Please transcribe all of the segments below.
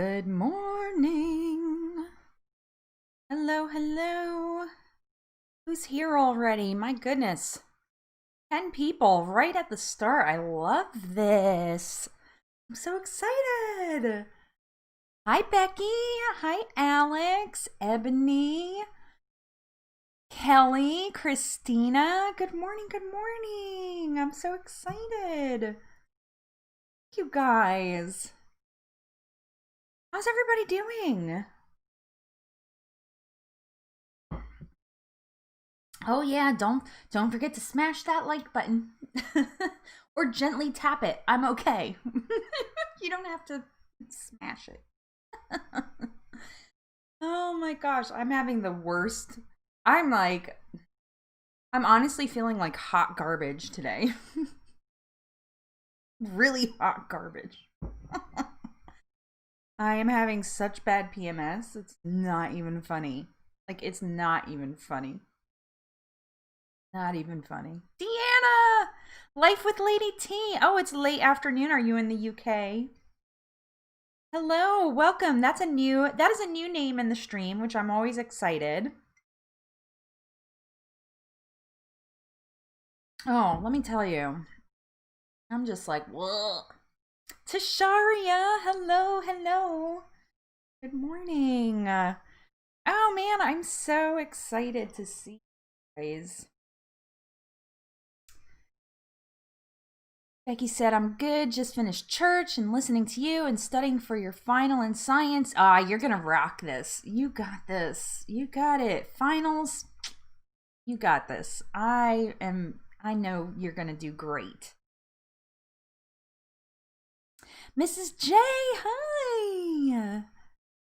Good morning. Hello, hello. Who's here already? My goodness. 10 people right at the start. I love this. I'm so excited. Hi, Becky. Hi, Alex, Ebony, Kelly, Christina. Good morning, good morning. I'm so excited. Thank you guys. How's everybody doing? Oh yeah, don't forget to smash that like button. Or gently tap it. I'm okay. You don't have to smash it. Oh my gosh, I'm having the worst. I'm like I'm honestly feeling like hot garbage today. Really hot garbage. I am having such bad PMS. It's not even funny. Like it's not even funny. Not even funny. Deanna! Life with Lady T. Oh, it's late afternoon. Are you in the UK? Hello, welcome. That is a new name in the stream, which I'm always excited. Oh, let me tell you. I'm just like, whoa. Tasharia, hello, hello. Good morning. Oh man, I'm so excited to see you guys. Becky said, I'm good, just finished church and listening to you and studying for your final in science. Ah, you're gonna rock this. You got this. You got it. Finals, you got this. I know you're gonna do great. Mrs. J, hi.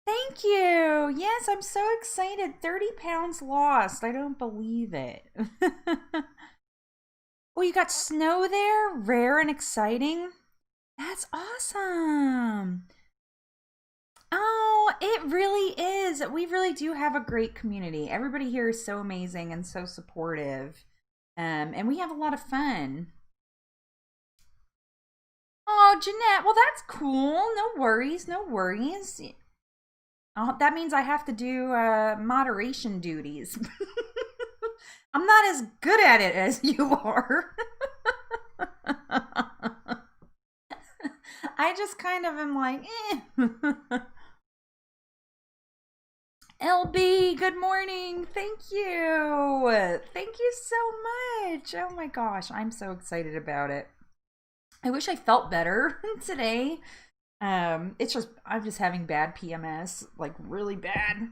Thank you. Yes, I'm so excited. 30 pounds lost. I don't believe it. Oh, you got snow there? Rare and exciting? That's awesome. Oh, it really is. We really do have a great community. Everybody here is so amazing and so supportive. And we have a lot of fun. Oh, Jeanette, well, that's cool. No worries, no worries. Oh, that means I have to do moderation duties. I'm not as good at it as you are. I just kind of am like, eh. LB, good morning. Thank you. Thank you so much. Oh my gosh, I'm so excited about it. I wish I felt better today. It's just I'm just having bad PMS, like really bad.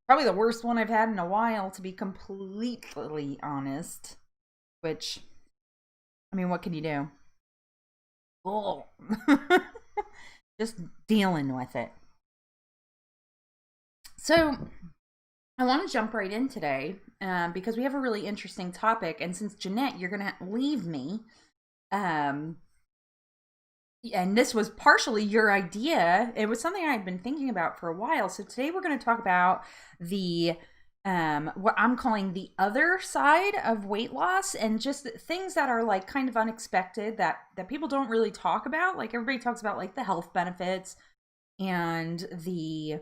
Probably the worst one I've had in a while, to be completely honest. Which, I mean, what can you do? Oh, just dealing with it. So, I want to jump right in today because we have a really interesting topic. And since Jeanette, you're going to leave me, um, and this was partially your idea, it was something I'd been thinking about for a while. So today we're going to talk about the what I'm calling the other side of weight loss, and just things that are like kind of unexpected that people don't really talk about. Like everybody talks about like the health benefits and the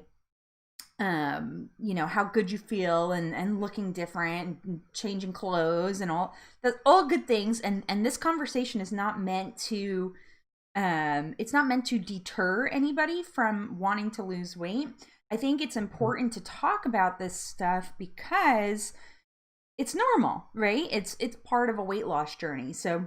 you know, how good you feel and looking different and changing clothes and all that's all good things. And this conversation is not meant to it's not meant to deter anybody from wanting to lose weight. I think it's important to talk about this stuff because it's normal, right? It's part of a weight loss journey. So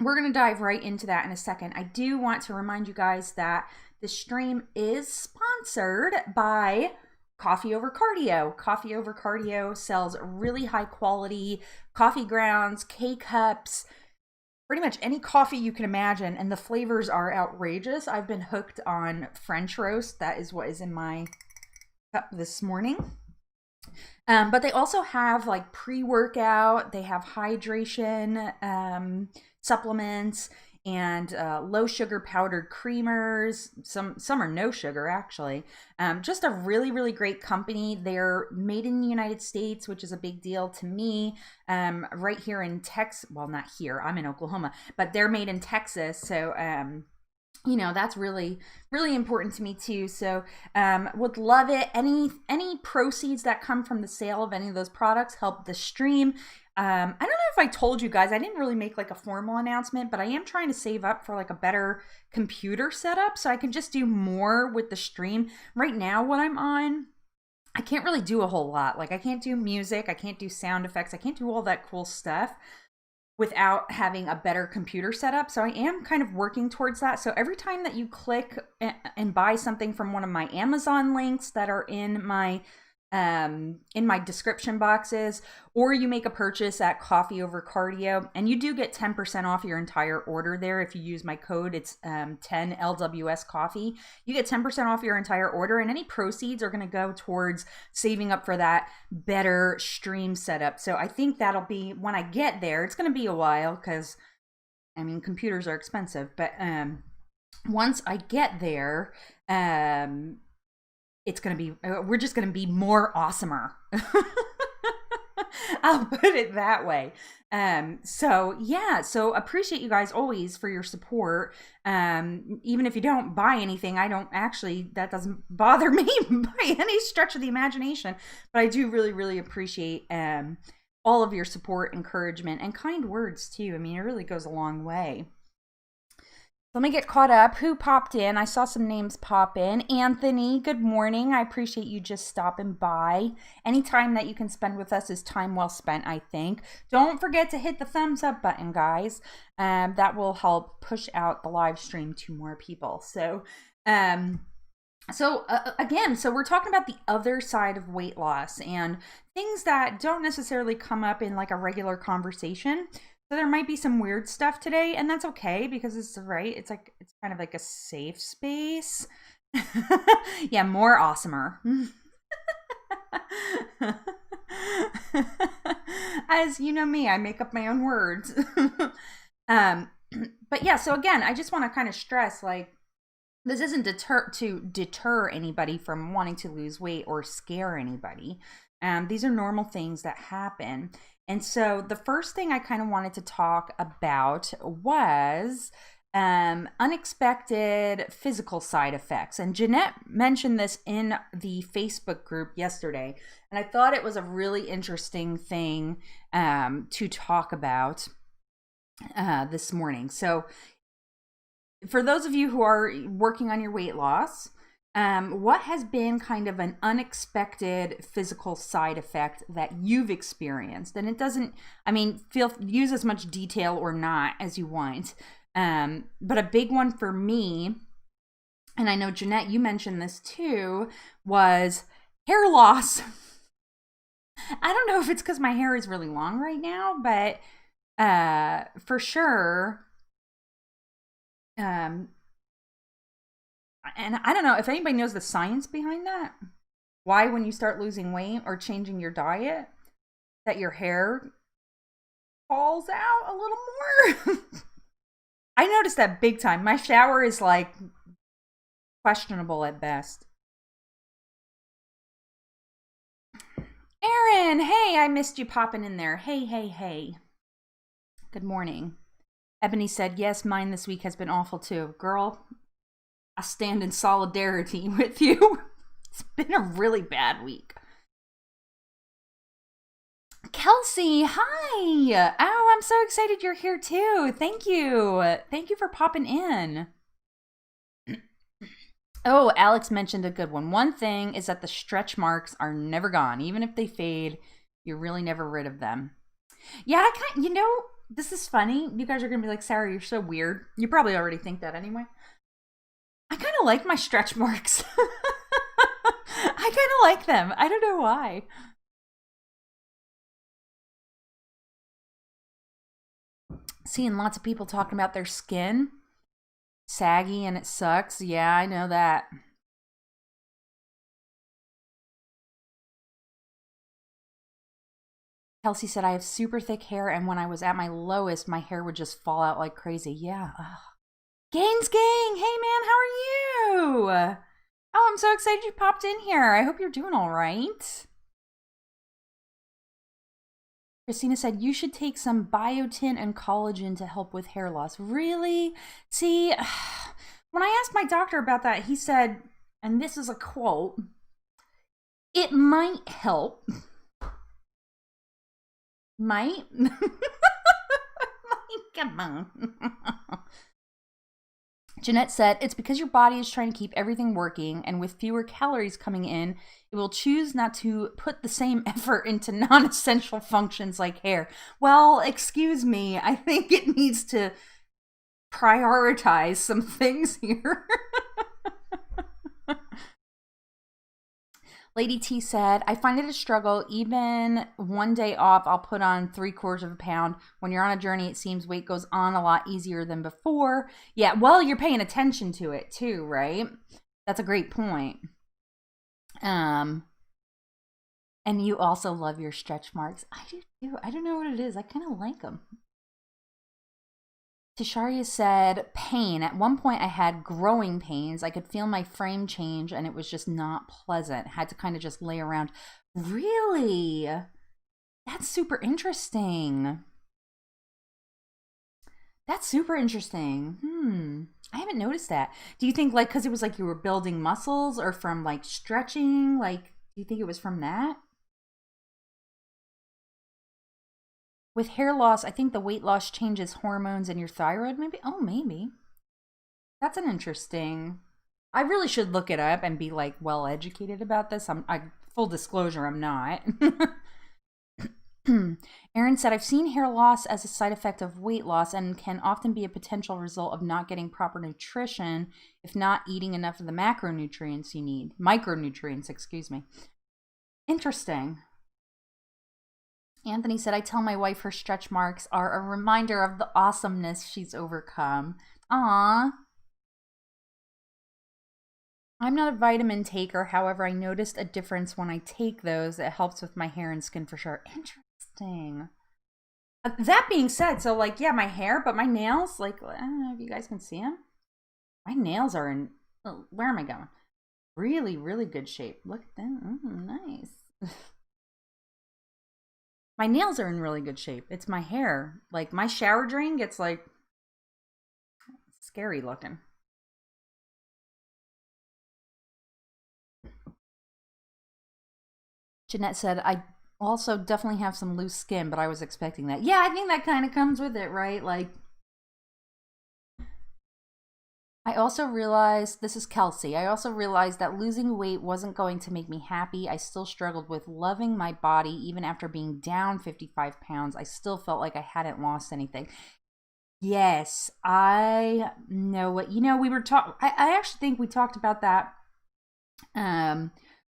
we're going to dive right into that in a second. I do want to remind you guys that the stream is sponsored by Coffee Over Cardio. Coffee Over Cardio sells really high quality coffee grounds, K cups, pretty much any coffee you can imagine, and the flavors are outrageous. I've been hooked on French roast. That is what is in my cup this morning. But they also have like pre-workout, they have hydration supplements, and low sugar powdered creamers. Some are no sugar actually. Just a really great company. They're made in the United States, which is a big deal to me. Right here in Texas, well, not here, I'm in Oklahoma, but they're made in Texas. So that's really, really important to me too. So would love it. Any proceeds that come from the sale of any of those products help the stream. I don't know if I told you guys, I didn't really make like a formal announcement, but I am trying to save up for like a better computer setup so I can just do more with the stream. Right now, what I'm on, I can't really do a whole lot. Like I can't do music, I can't do sound effects, I can't do all that cool stuff without having a better computer setup. So I am kind of working towards that. So every time that you click and buy something from one of my Amazon links that are in my description boxes, or you make a purchase at Coffee Over Cardio, and you do get 10% off your entire order there. If you use my code, it's 10 LWS Coffee. You get 10% off your entire order, and any proceeds are going to go towards saving up for that better stream setup. So I think that'll be when I get there. It's going to be a while because computers are expensive, but once I get there, it's going to be, we're just going to be more awesomer. I'll put it that way. So appreciate you guys always for your support. Even if you don't buy anything, that doesn't bother me by any stretch of the imagination, but I do really, really appreciate, all of your support, encouragement, and kind words too. It really goes a long way. Let me get caught up. Who popped in? I saw some names pop in. Anthony, good morning. I appreciate you just stopping by. Any time that you can spend with us is time well spent, I think. Don't forget to hit the thumbs up button, guys. That will help push out the live stream to more people. So we're talking about the other side of weight loss and things that don't necessarily come up in like a regular conversation. So there might be some weird stuff today, and that's okay because it's right. It's kind of like a safe space. Yeah, more awesomer. As you know me, I make up my own words. But yeah, so again, I just want to kind of stress, like, this isn't to deter anybody from wanting to lose weight or scare anybody. These are normal things that happen. And so the first thing I kind of wanted to talk about was unexpected physical side effects. And Jeanette mentioned this in the Facebook group yesterday. And I thought it was a really interesting thing to talk about this morning. So for those of you who are working on your weight loss, what has been kind of an unexpected physical side effect that you've experienced? And it doesn't, use as much detail or not as you want. But a big one for me, and I know Jeanette, you mentioned this too, was hair loss. I don't know if it's because my hair is really long right now, but for sure, and I don't know if anybody knows the science behind that. Why, when you start losing weight or changing your diet, that your hair falls out a little more. I noticed that big time. My shower is like questionable at best. Erin, hey, I missed you popping in there. Hey. Good morning. Ebony said, yes, mine this week has been awful too. Girl, I stand in solidarity with you. It's been a really bad week. Kelsey, hi. Oh, I'm so excited you're here too. Thank you. Thank you for popping in. Oh, Alex mentioned a good one. One thing is that the stretch marks are never gone. Even if they fade, you're really never rid of them. Yeah, this is funny. You guys are going to be like, Sarah, you're so weird. You probably already think that anyway. I kind of like my stretch marks. I kind of like them. I don't know why. Seeing lots of people talking about their skin. Saggy and it sucks. Yeah, I know that. Kelsey said, I have super thick hair, and when I was at my lowest, my hair would just fall out like crazy. Yeah. Ugh. Gaines Gang! Hey, man, how are you? Oh, I'm so excited you popped in here. I hope you're doing all right. Christina said, you should take some biotin and collagen to help with hair loss. Really? See, When I asked my doctor about that, he said, and this is a quote, it might help. Might? Come on. Jeanette said, it's because your body is trying to keep everything working, and with fewer calories coming in, it will choose not to put the same effort into non-essential functions like hair. Well, excuse me, I think it needs to prioritize some things here. Lady T said, I find it a struggle. Even one day off, I'll put on 3/4 of a pound. When you're on a journey, it seems weight goes on a lot easier than before. Yeah, well, you're paying attention to it too, right? That's a great point. And you also love your stretch marks. I do too. I don't know what it is. I kind of like them. Tisharia said, pain. At one point, I had growing pains. I could feel my frame change, and it was just not pleasant. Had to kind of just lay around. Really? That's super interesting. That's super interesting. I haven't noticed that. Do you think, like, because it was like you were building muscles, or from like stretching? Like, do you think it was from that? With hair loss, I think the weight loss changes hormones in your thyroid, maybe? Oh, maybe. That's an interesting. I really should look it up and be like well educated about this. Full disclosure, I'm not. Aaron said, I've seen hair loss as a side effect of weight loss and can often be a potential result of not getting proper nutrition if not eating enough of the macronutrients you need. Micronutrients, excuse me. Interesting. Anthony said, I tell my wife her stretch marks are a reminder of the awesomeness she's overcome. Aww. I'm not a vitamin taker. However, I noticed a difference when I take those. It helps with my hair and skin for sure. Interesting. That being said, so like, yeah, my hair, but my nails, like, I don't know if you guys can see them. My nails are in, where am I going? Really, really good shape. Look at them. Nice. My nails are in really good shape. It's my hair. Like, my shower drain gets like scary looking. Jeanette said, I also definitely have some loose skin, but I was expecting that. Yeah, I think that kind of comes with it, right? Like, I also realized, this is Kelsey, I also realized that losing weight wasn't going to make me happy. I still struggled with loving my body. Even after being down 55 pounds, I still felt like I hadn't lost anything. Yes, I know what, we were talking, I actually think we talked about that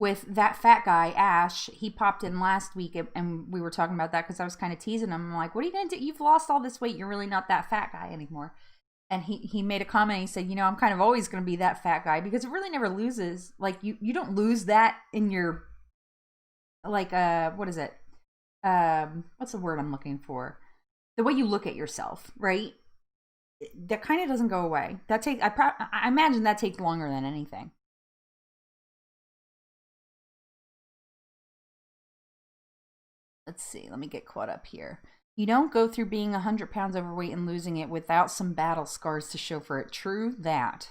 with that fat guy, Ash. He popped in last week and we were talking about that because I was kind of teasing him. I'm like, what are you going to do? You've lost all this weight. You're really not that fat guy anymore. And he made a comment. He said, I'm kind of always going to be that fat guy because it really never loses. Like, you don't lose that in your, like, what is it? What's the word I'm looking for? The way you look at yourself, right? That kind of doesn't go away. I imagine that takes longer than anything. Let's see. Let me get caught up here. You don't go through being 100 pounds overweight and losing it without some battle scars to show for it. True that.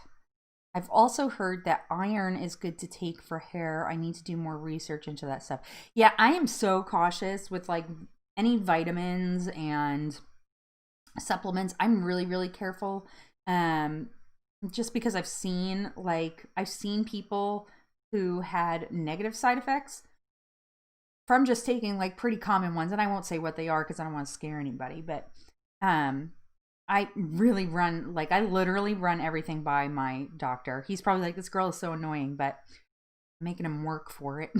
I've also heard that iron is good to take for hair. I need to do more research into that stuff. Yeah, I am so cautious with like any vitamins and supplements. I'm really, really careful. Just because I've seen people who had negative side effects from just taking like pretty common ones, and I won't say what they are because I don't want to scare anybody, but I literally run everything by my doctor. He's probably like, this girl is so annoying, but I'm making him work for it.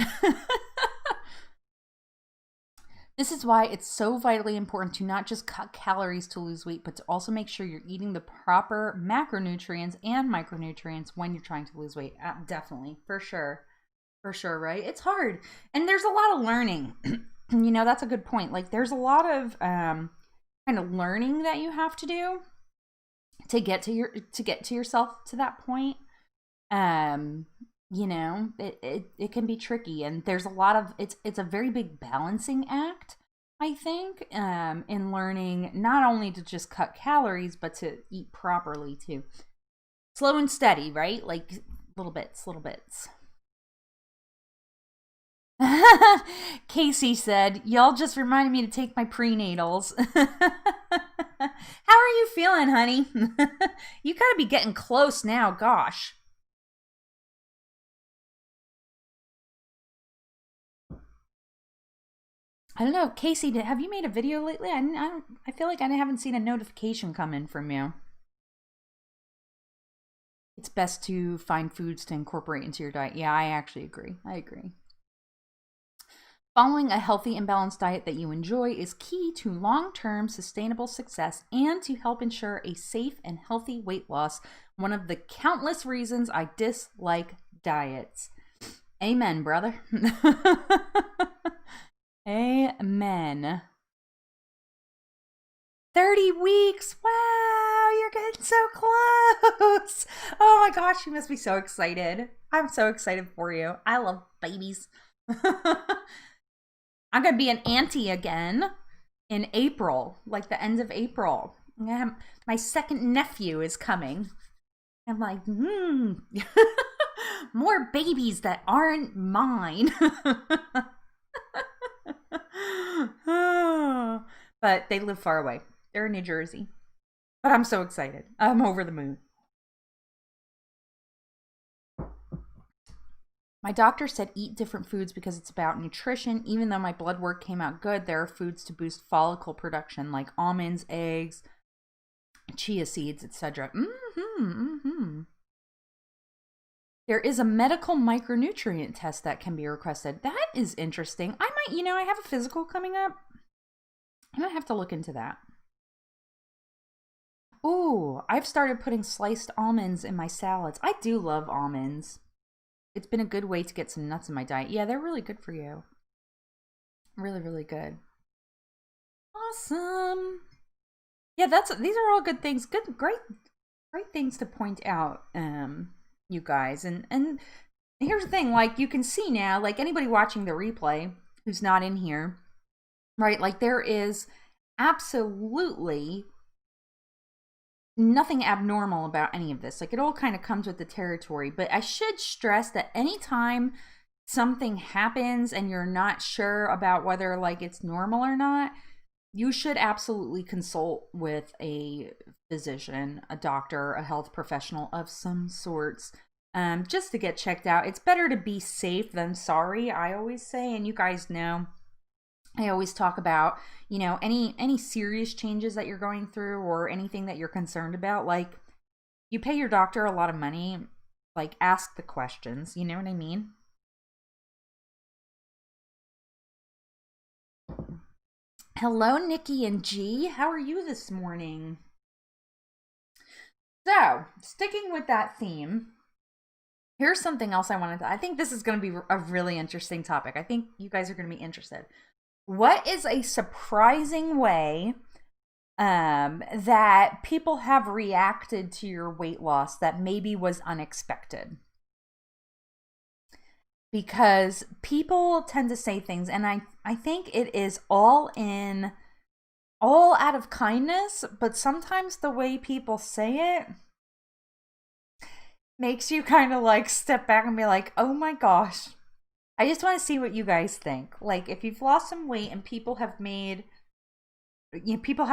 This is why it's so vitally important to not just cut calories to lose weight, but to also make sure you're eating the proper macronutrients and micronutrients when you're trying to lose weight. Definitely, for sure. For sure, right? It's hard. And there's a lot of learning. That's a good point. Like, there's a lot of kind of learning that you have to do to get to yourself to that point. It can be tricky, and there's a lot of it's a very big balancing act, I think, in learning not only to just cut calories but to eat properly too. Slow and steady, right? Like little bits, little bits. Casey said, y'all just reminded me to take my prenatals. How are you feeling, honey? You gotta be getting close now, gosh. I don't know, Casey, have you made a video lately? I feel like I haven't seen a notification come in from you. It's best to find foods to incorporate into your diet. Yeah, I actually agree. I agree. Following a healthy and balanced diet that you enjoy is key to long-term sustainable success and to help ensure a safe and healthy weight loss. One of the countless reasons I dislike diets. Amen, brother. Amen. 30 weeks. Wow, you're getting so close. Oh my gosh, you must be so excited. I'm so excited for you. I love babies. I'm going to be an auntie again in April, like the end of April. My second nephew is coming. I'm like, more babies that aren't mine. But they live far away. They're in New Jersey. But I'm so excited. I'm over the moon. My doctor said eat different foods because it's about nutrition. Even though my blood work came out good, there are foods to boost follicle production like almonds, eggs, chia seeds, etc. There is a medical micronutrient test that can be requested. That is interesting. I might, I have a physical coming up. I might have to look into that. Ooh, I've started putting sliced almonds in my salads. I do love almonds. It's been a good way to get some nuts in my diet. Yeah, they're really good for you. Really, really good. Awesome. Yeah, these are all good things. Great things to point out, you guys. And here's the thing, like you can see now, like anybody watching the replay who's not in here, right? Like there is absolutely nothing abnormal about any of this. Like it all kind of comes with the territory. But I should stress that anytime something happens and you're not sure about whether like it's normal or not, you should absolutely consult with a physician, a doctor, a health professional of some sorts, just to get checked out. It's better to be safe than sorry, I always say. And you guys know I always talk about, any serious changes that you're going through or anything that you're concerned about. Like, you pay your doctor a lot of money, like, ask the questions. You know what I mean? Hello, Nikki and G. How are you this morning? So, sticking with that theme, here's something else I think this is going to be a really interesting topic. I think you guys are going to be interested. What is a surprising way that people have reacted to your weight loss that maybe was unexpected? Because people tend to say things, and I think it is all out of kindness, but sometimes the way people say it makes you kind of like step back and be like, oh my gosh. I just want to see what you guys think. Like, if you've lost some weight and people have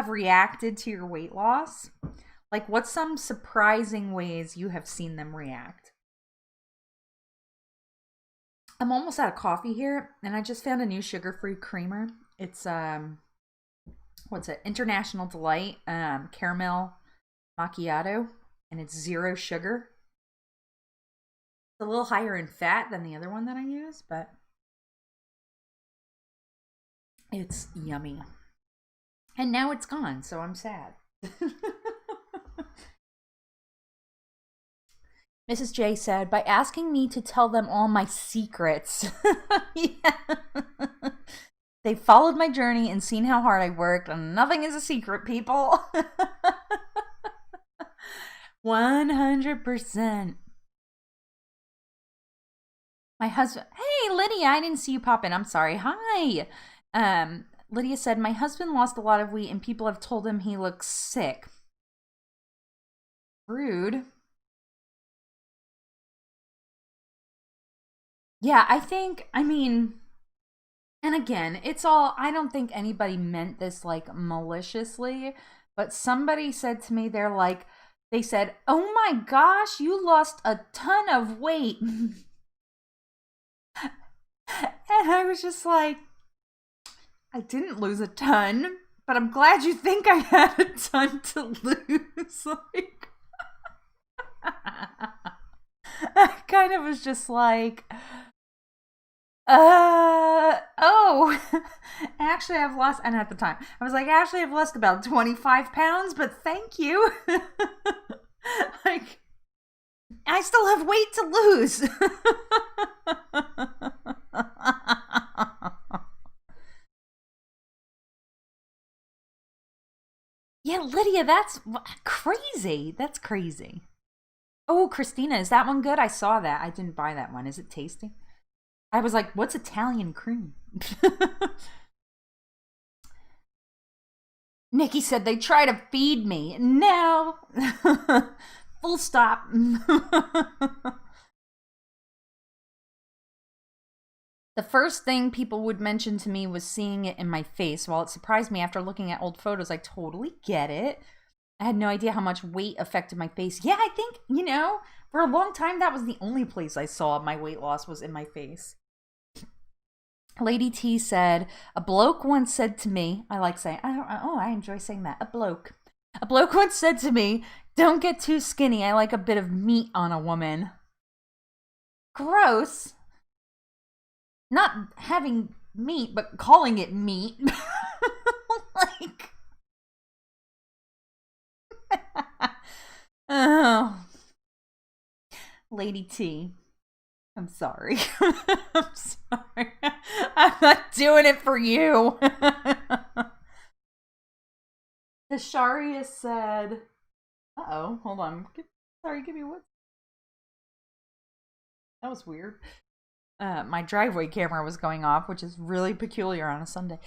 reacted to your weight loss, like, what's some surprising ways you have seen them react? I'm almost out of coffee here, and I just found a new sugar-free creamer. It's, International Delight Caramel Macchiato, and it's 0 sugar. It's a little higher in fat than the other one that I use, but it's yummy. And now it's gone, so I'm sad. Mrs. J said, by asking me to tell them all my secrets. Yeah. They followed my journey and seen how hard I worked, and nothing is a secret, people. 100%. My husband, hey, Lydia, I didn't see you pop in. I'm sorry. Hi. Lydia said, my husband lost a lot of weight and people have told him he looks sick. Rude. Yeah, I mean, and again, it's all, I don't think anybody meant this like maliciously, but somebody said to me, they said, "Oh my gosh, you lost a ton of weight." And I was just like, I didn't lose a ton, but I'm glad you think I had a ton to lose. Like, I kind of was just like, oh, actually, I've lost, and at the time, I was like, actually, I've lost about 25 pounds, but thank you. Like, I still have weight to lose. Yeah, Lydia, that's crazy. That's crazy. Oh, Christina, is that one good? I saw that. I didn't buy that one. Is it tasty? I was like, what's Italian cream? Nikki said they try to feed me. No. Full stop. The first thing people would mention to me was seeing it in my face. While it surprised me after looking at old photos, I totally get it. I had no idea how much weight affected my face. Yeah, I think, for a long time that was the only place I saw my weight loss was in my face. Lady T said, a bloke once said to me, I like saying, I enjoy saying that, a bloke. A bloke once said to me, don't get too skinny. I like a bit of meat on a woman. Gross. Not having meat, but calling it meat. Like, oh. Lady T. I'm sorry. I'm sorry. I'm not doing it for you. Tasharia said, uh-oh, hold on. Sorry, give me one. That was weird. My driveway camera was going off, which is really peculiar on a Sunday.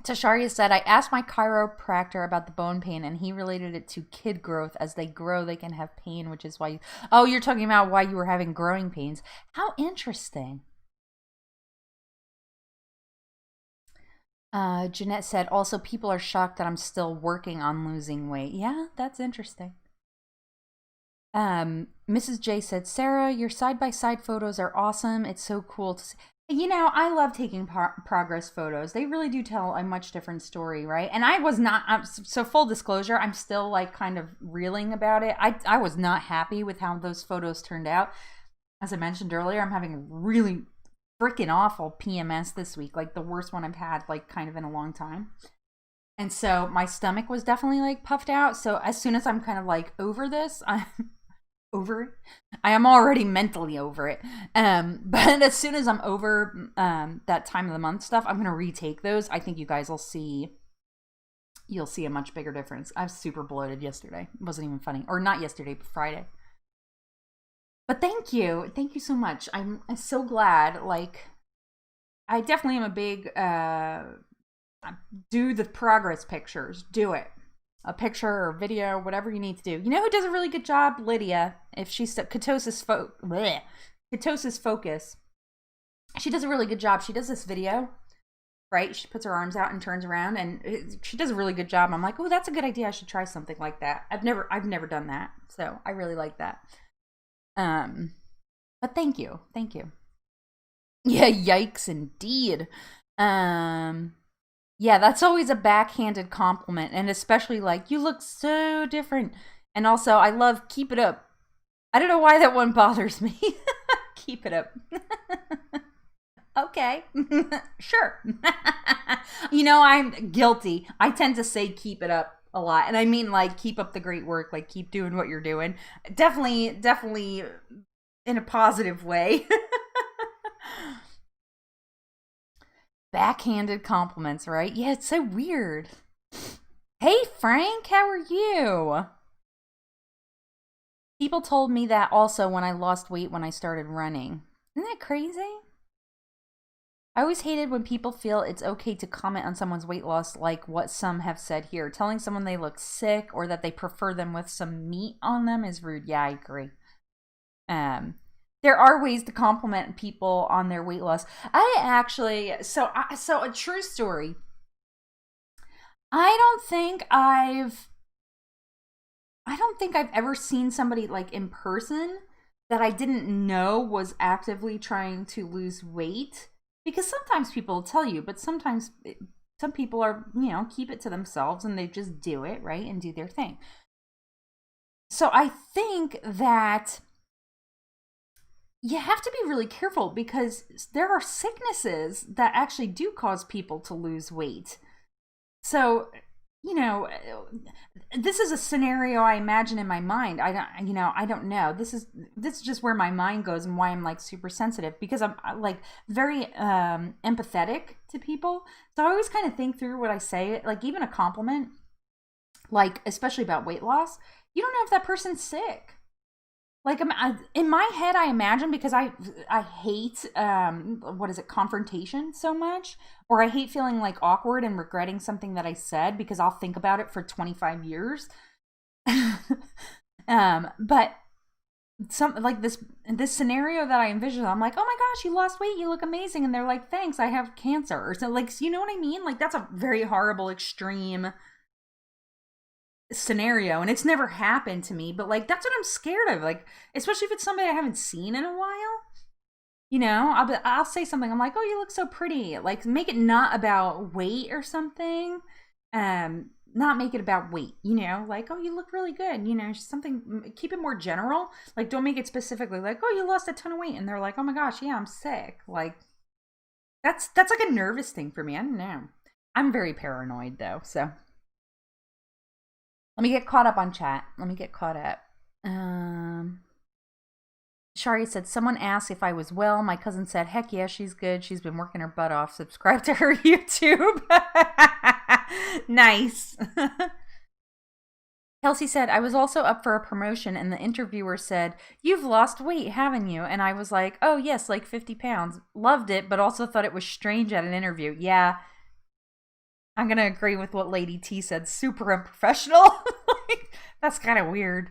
Tasharia said, I asked my chiropractor about the bone pain, and he related it to kid growth. As they grow, they can have pain, which is why oh, you're talking about why you were having growing pains. How interesting. Jeanette said, also, people are shocked that I'm still working on losing weight. Yeah, that's interesting. Mrs. J said, Sarah, your side-by-side photos are awesome. It's so cool to see. I love taking progress photos. They really do tell a much different story, right? And I was not, so full disclosure, I'm still like kind of reeling about it. I was not happy with how those photos turned out. As I mentioned earlier, I'm having really freaking awful PMS this week, like the worst one I've had like kind of in a long time. And so my stomach was definitely like puffed out. So as soon as I'm kind of like over this, I'm over it. I am already mentally over it. But as soon as I'm over that time of the month stuff, I'm gonna retake those. I think you guys will see. You'll see a much bigger difference. I was super bloated yesterday. It wasn't even funny, or not yesterday, but Friday. But thank you so much. I'm so glad. Like, I definitely am a big do the progress pictures. Do it. A picture or video, whatever you need to do. You know who does a really good job? Lydia. If she's ketosis focus, she does a really good job. She does this video, right? She puts her arms out and turns around, and she does a really good job. I'm like, oh, that's a good idea. I should try something like that. I've never done that, so I really like that. But thank you. Yeah, yikes, indeed. Um, Yeah, that's always a backhanded compliment, and especially like, you look so different. And also, I love keep it up. I don't know why that one bothers me. Keep it up. Okay. Sure. I'm guilty. I tend to say keep it up a lot. And I mean, like, keep up the great work, like, keep doing what you're doing. Definitely in a positive way. Backhanded compliments, right? Yeah, it's so weird. Hey, Frank, how are you? People told me that also when I lost weight when I started running. Isn't that crazy? I always hated when people feel it's okay to comment on someone's weight loss, like what some have said here. Telling someone they look sick or that they prefer them with some meat on them is rude. Yeah, I agree. Um, there are ways to compliment people on their weight loss. I actually, so a true story. I don't think I've I don't think I've ever seen somebody like in person that I didn't know was actively trying to lose weight. Because sometimes people will tell you, but sometimes some people are, keep it to themselves and they just do it, right? And do their thing. So I think that you have to be really careful because there are sicknesses that actually do cause people to lose weight. So, you know, this is a scenario I imagine in my mind. I don't know. This is just where my mind goes and why I'm like super sensitive because I'm like very empathetic to people. So I always kind of think through what I say, like even a compliment, like especially about weight loss. You don't know if that person's sick. Like in my head, I imagine because I hate what is it, confrontation so much, or I hate feeling like awkward and regretting something that I said because I'll think about it for 25 years. But some like this scenario that I envision, I'm like, oh my gosh, you lost weight, you look amazing, and they're like, thanks, I have cancer, or so like, you know what I mean? Like that's a very horrible, extreme scenario, and it's never happened to me, but like that's what I'm scared of, like especially if it's somebody I haven't seen in a while. I'll say something, I'm like, oh, you look so pretty, like make it not about weight or something, not make it about weight, like, oh, you look really good, something, keep it more general, like don't make it specifically like, oh, you lost a ton of weight, and they're like, oh my gosh, yeah, I'm sick. Like that's like a nervous thing for me. I don't know, I'm very paranoid though, so let me get caught up on chat. Let me get caught up. Shari said, someone asked if I was well. My cousin said, heck yeah, she's good. She's been working her butt off. Subscribe to her YouTube. Nice. Kelsey said, I was also up for a promotion and the interviewer said, you've lost weight, haven't you? And I was like, oh yes, like 50 pounds. Loved it, but also thought it was strange at an interview. Yeah. I'm going to agree with what Lady T said. Super unprofessional. Like, that's kind of weird.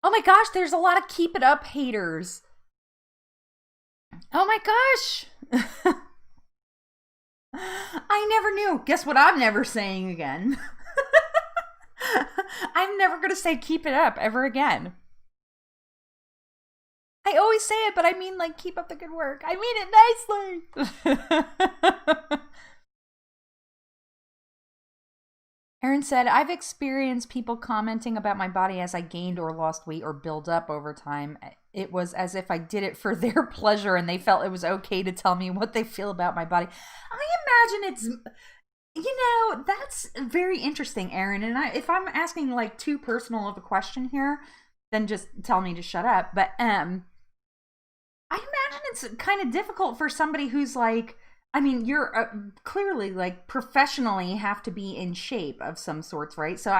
Oh my gosh, there's a lot of keep it up haters. Oh my gosh. I never knew. Guess what I'm never saying again? I'm never going to say keep it up ever again. I always say it, but I mean like keep up the good work. I mean it nicely. Erin said, I've experienced people commenting about my body as I gained or lost weight or build up over time. It was as if I did it for their pleasure and they felt it was okay to tell me what they feel about my body. I imagine that's very interesting, Erin. And if I'm asking like too personal of a question here, then just tell me to shut up. But I imagine it's kind of difficult for somebody who's like, I mean, you're clearly like professionally have to be in shape of some sorts, right? So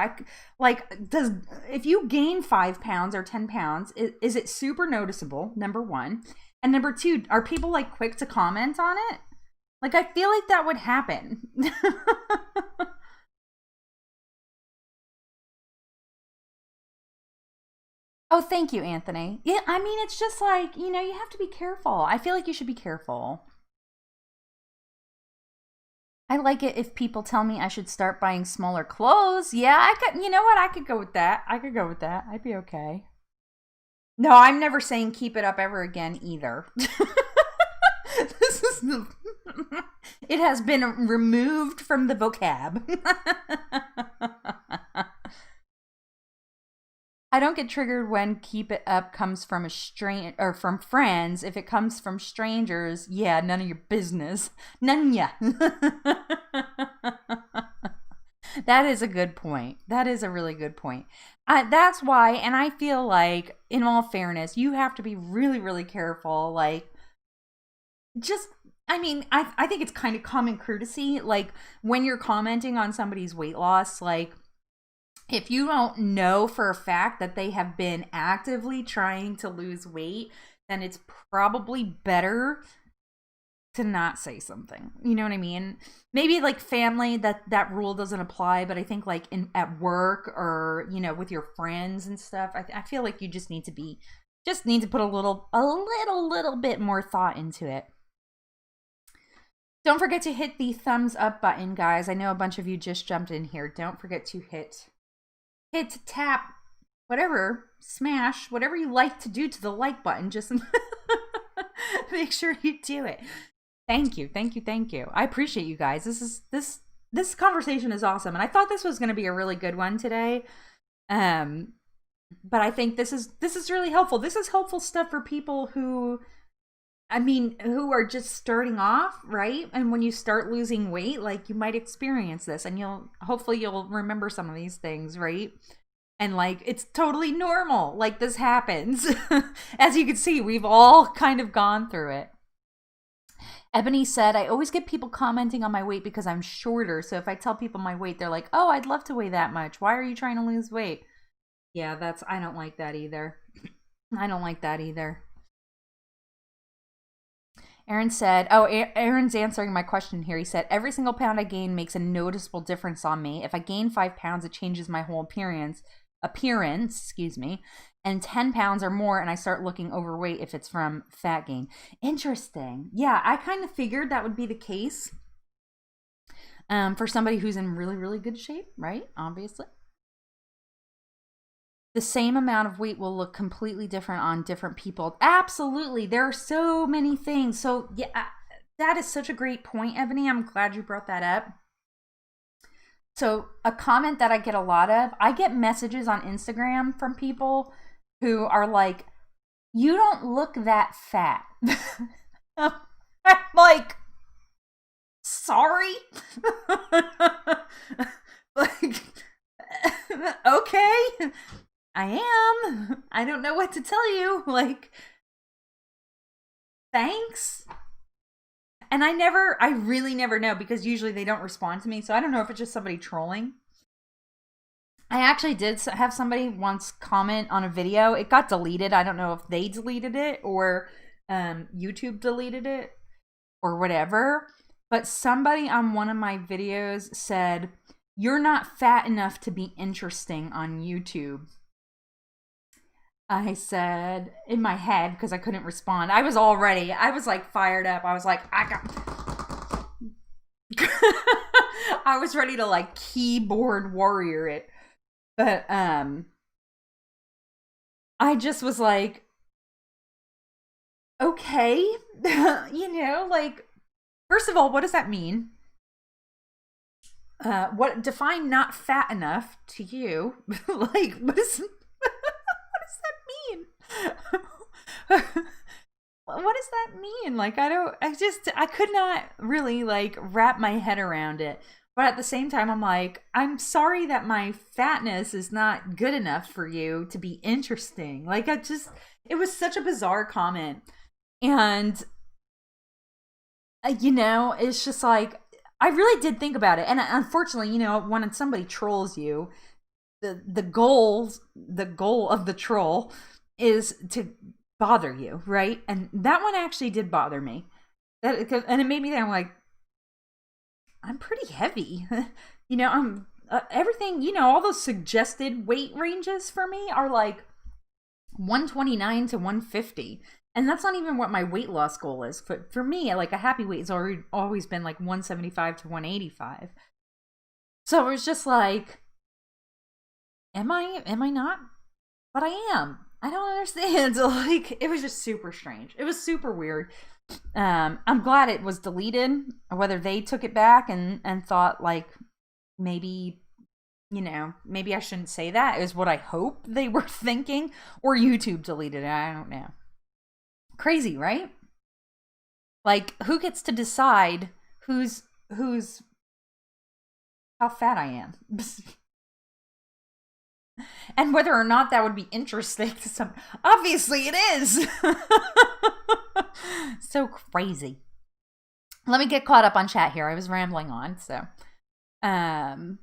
if you gain 5 pounds or 10 pounds, is it super noticeable? Number one. And number two, are people like quick to comment on it? Like, I feel like that would happen. Oh, thank you, Anthony. Yeah, I mean, it's just like, you have to be careful. I feel like you should be careful. I like it if people tell me I should start buying smaller clothes. Yeah, I could, you know what? I could go with that. I'd be okay. No, I'm never saying keep it up ever again either. It has been removed from the vocab. I don't get triggered when keep it up comes from or from friends. If it comes from strangers, yeah, none of your business. None ya. That is a good point. That is a really good point. That's why, and I feel like, in all fairness, you have to be really, really careful. Like, I think it's kind of common courtesy. Like, when you're commenting on somebody's weight loss, like, if you don't know for a fact that they have been actively trying to lose weight, then it's probably better to not say something. You know what I mean? Maybe like family, that rule doesn't apply, but I think like at work or, with your friends and stuff, I feel like you just need to be Just need to put a little bit more thought into it. Don't forget to hit the thumbs up button, guys. I know a bunch of you just jumped in here. Don't forget to hit, tap, whatever, smash, whatever you like to do to the like button. Just make sure you do it. Thank you. I appreciate you guys. This conversation is awesome. And I thought this was going to be a really good one today. But I think this is really helpful. This is helpful stuff for people who are just starting off, right? And when you start losing weight, like, you might experience this, and hopefully you'll remember some of these things, right? And like, it's totally normal. Like, this happens. As you can see, we've all kind of gone through it. Ebony said, I always get people commenting on my weight because I'm shorter. So if I tell people my weight, they're like, oh, I'd love to weigh that much. Why are you trying to lose weight? Yeah, I don't like that either. Aaron said, Aaron's answering my question here. He said, every single pound I gain makes a noticeable difference on me. If I gain 5 pounds, it changes my whole appearance, and 10 pounds or more, and I start looking overweight if it's from fat gain. Interesting. Yeah, I kind of figured that would be the case for somebody who's in really, really good shape, right? Obviously. The same amount of weight will look completely different on different people. Absolutely. There are so many things. So yeah, that is such a great point, Ebony. I'm glad you brought that up. So a comment that I get a lot of, I get messages on Instagram from people who are like, you don't look that fat. I'm like, sorry? Like, okay. I am. I don't know what to tell you. Like, thanks. And I really never know, because usually they don't respond to me. So I don't know if it's just somebody trolling. I actually did have somebody once comment on a video. It got deleted. I don't know if they deleted it or YouTube deleted it or whatever. But somebody on one of my videos said, you're not fat enough to be interesting on YouTube. I said in my head, because I couldn't respond. I was like fired up. I was like, I was ready to like keyboard warrior it. But I just was like, okay, like, first of all, what does that mean? What define not fat enough to you? Like, what does that mean? What does that mean? Like, I could not really like wrap my head around it. But at the same time, I'm like, I'm sorry that my fatness is not good enough for you to be interesting. Like, it was such a bizarre comment. And, it's just like, I really did think about it. And unfortunately, when somebody trolls you, the goal of the troll is to bother you, right? And that one actually did bother me. And it made me think, I'm like, I'm pretty heavy. I'm everything, all those suggested weight ranges for me are like 129 to 150. And that's not even what my weight loss goal is. For me, like, a happy weight has always been like 175 to 185. So it was just like, am I not? But I am. I don't understand. Like, it was just super strange. It was super weird. I'm glad it was deleted. Whether they took it back and thought, like, maybe I shouldn't say that, is what I hope they were thinking, or YouTube deleted it. I don't know. Crazy, right? Like, who gets to decide who's how fat I am? And whether or not that would be interesting to some. Obviously it is. So crazy. Let me get caught up on chat here. I was rambling on. So I'm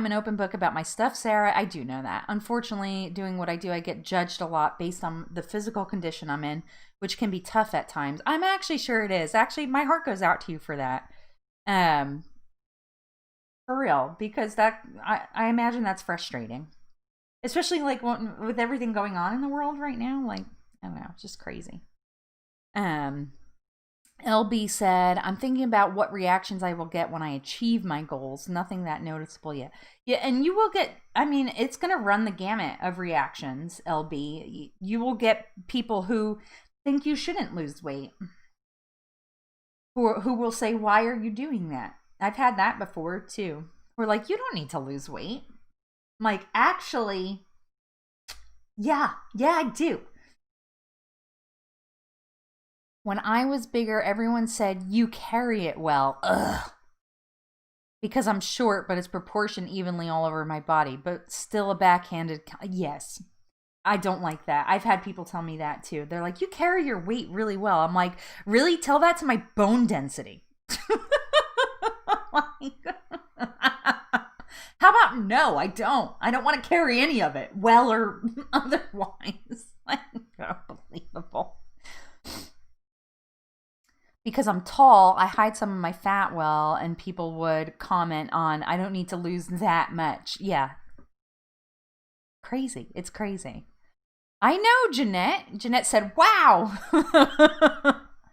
an open book about my stuff, Sarah. I do know that. Unfortunately, doing what I do, I get judged a lot based on the physical condition I'm in, which can be tough at times. I'm actually sure it is. Actually, my heart goes out to you for that. For real, because I imagine that's frustrating. Especially like with everything going on in the world right now. Like, I don't know, it's just crazy. Um, LB said, I'm thinking about what reactions I will get when I achieve my goals. Nothing that noticeable yet. Yeah, and you will get, I mean, it's going to run the gamut of reactions, LB. You will get people who think you shouldn't lose weight, who will say, why are you doing that? I've had that before too. We're like, you don't need to lose weight. I'm like, actually, yeah, I do. When I was bigger, everyone said, you carry it well. Ugh. Because I'm short, but it's proportioned evenly all over my body. But still a backhanded, yes. I don't like that. I've had people tell me that too. They're like, you carry your weight really well. I'm like, really? Tell that to my bone density. How about no, I don't. I don't want to carry any of it, well or otherwise. Unbelievable. Because I'm tall, I hide some of my fat well, and people would comment on, I don't need to lose that much. Yeah. Crazy. It's crazy. I know, Jeanette. Jeanette said, wow.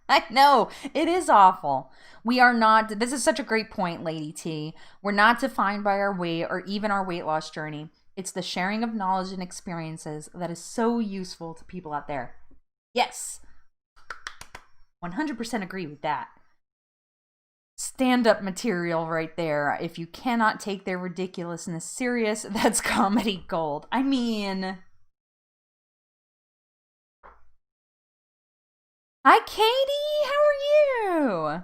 I know. It is awful. We are not, this is such a great point, Lady T. We're not defined by our weight or even our weight loss journey. It's the sharing of knowledge and experiences that is so useful to people out there. Yes. 100% agree with that. Stand-up material right there. If you cannot take their ridiculousness serious, that's comedy gold. I mean... Hi, Katie. How are you?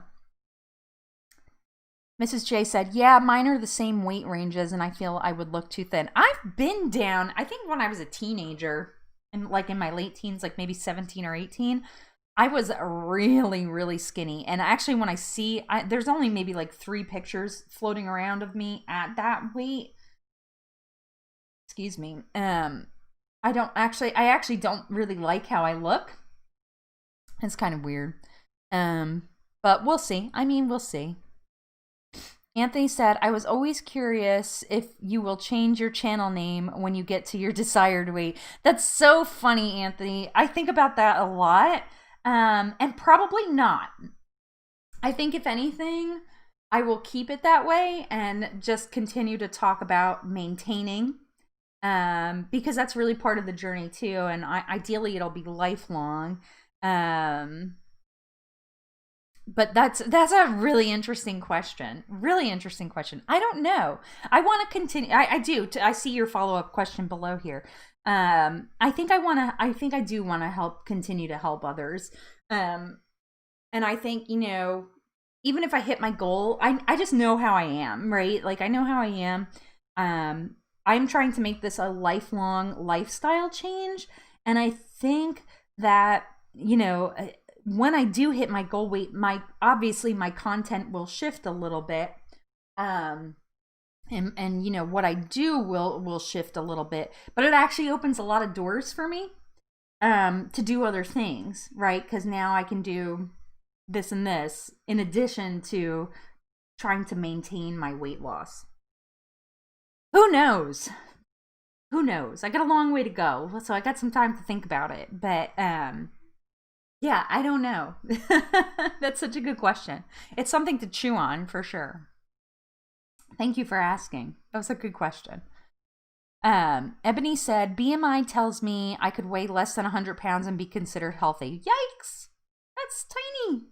Mrs. J said, yeah, mine are the same weight ranges, and I feel I would look too thin. I've been down, I think when I was a teenager, and like in my late teens, like maybe 17 or 18, I was really, really skinny. And actually, when I see, there's only maybe like 3 pictures floating around of me at that weight. Excuse me. I actually don't really like how I look. It's kind of weird. But we'll see. I mean, we'll see. Anthony said, I was always curious if you will change your channel name when you get to your desired weight. That's so funny, Anthony. I think about that a lot. And probably not. I think if anything, I will keep it that way and just continue to talk about maintaining. Because that's really part of the journey too. And ideally it'll be lifelong. But that's a really interesting question. Really interesting question. I don't know. I want to continue. I do. I see your follow-up question below here. I think I do want to help continue to help others. And I think, even if I hit my goal, I just know how I am, right? Like I know how I am. I'm trying to make this a lifelong lifestyle change. And I think that, when I do hit my goal weight, obviously my content will shift a little bit. And what I do will shift a little bit, but it actually opens a lot of doors for me to do other things, right? Because now I can do this and this in addition to trying to maintain my weight loss. Who knows? Who knows? I got a long way to go, so I got some time to think about it. But yeah, I don't know. That's such a good question. It's something to chew on for sure. Thank you for asking. That was a good question. Ebony said, BMI tells me I could weigh less than 100 pounds and be considered healthy. Yikes! That's tiny.